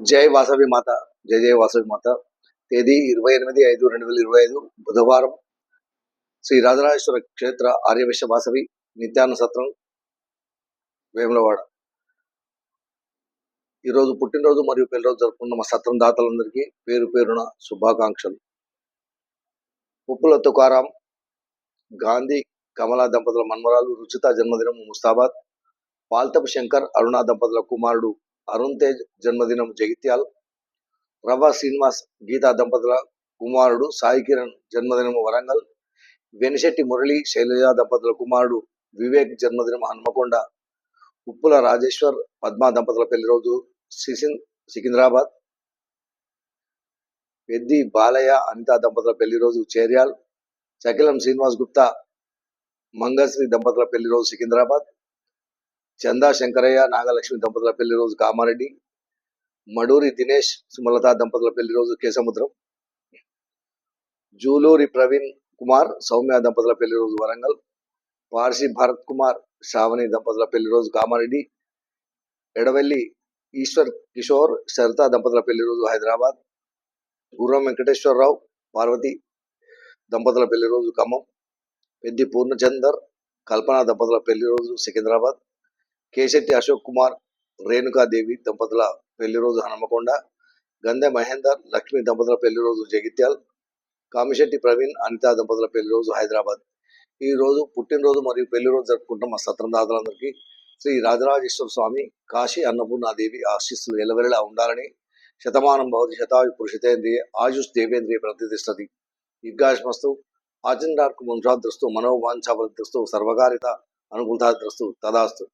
జై వాసవి మాత. జై జై వాసవి మాత. తేదీ 28/5/2025 బుధవారం. శ్రీ రాజరాజేశ్వర క్షేత్ర ఆర్యవైశ్య వాసవి నిత్యాన్న సత్రం వేములవాడ. ఈరోజు పుట్టినరోజు మరియు పెళ్లిరోజు జరుపుకున్న మా సత్రం దాతలందరికీ పేరు పేరున శుభాకాంక్షలు. ఉప్పుల తుకారాం, గాంధీ కమలా దంపతుల మన్మరాలు రుచిత జన్మదినం ముస్తాబాద్. పాల్తపు శంకర్, అరుణ దంపతుల కుమారుడు అరుణ్ తేజ్ జన్మదినం జగిత్యాల్. రవ శ్రీనివాస్, గీతా దంపతుల కుమారుడు సాయి కిరణ్ జన్మదినం వరంగల్. వెనిశెట్టి మురళి, శైలజ దంపతుల కుమారుడు వివేక్ జన్మదినం హన్మకొండ. ఉప్పుల రాజేశ్వర్, పద్మా దంపతుల పెళ్లి రోజు సికింద్రాబాద్. పెద్ది బాలయ్య, అనిత దంపతుల పెళ్లి రోజు చేర్యాల్. చకిలం శ్రీనివాస్ గుప్తా, మంగశ్రీ దంపతుల పెళ్లి రోజు సికింద్రాబాద్. చందా శంకరయ్య, నాగలక్ష్మి దంపతుల పెళ్లి రోజు కామారెడ్డి. మడూరి దినేష్, సుమలత దంపతుల పెళ్లి రోజు కేసముద్రం. జూలూరి ప్రవీణ్ కుమార్, సౌమ్య దంపతుల పెళ్లి రోజు వరంగల్. పార్సి భరత్ కుమార్, శ్రావణి దంపతుల పెళ్లి రోజు కామారెడ్డి. ఎడవెల్లి ఈశ్వర్ కిషోర్, సరిత దంపతుల పెళ్లి రోజు హైదరాబాద్. గుర్రం వెంకటేశ్వరరావు, పార్వతి దంపతుల పెళ్లి రోజు ఖమ్మం. పెద్ది పూర్ణచందర్, కల్పన దంపతుల పెళ్లి రోజు సికింద్రాబాద్. కేశెట్టి అశోక్ కుమార్, రేణుకాదేవి దంపతుల పెళ్లి రోజు హనుమకొండ. గంధె మహేందర్, లక్ష్మి దంపతుల పెళ్లి రోజు జగిత్యాల్. కామిశెట్టి ప్రవీణ్, అనిత దంపతుల పెళ్లి రోజు హైదరాబాద్. ఈ రోజు పుట్టినరోజు మరియు పెళ్లి రోజు జరుపుకుంటున్న మా సత్రం దాతలందరికీ శ్రీ రాజరాజేశ్వర స్వామి, కాశీ అన్నపూర్ణాదేవి ఆశీస్సులు ఎల్లవెల్లలా ఉండాలని. శతమానం భవతి శతాయు పురుషితేంద్రియ ఆయుష్ దేవేంద్రియ ప్రతిష్టతి. దీర్ఘాయుష్మస్తు, ఆచంద్రార్కు ముంద్రాద్రస్తు, మనోవాంఛావృద్రస్తు, సర్వకారిత అనుకూలతాద్రస్తు, తదాస్తు.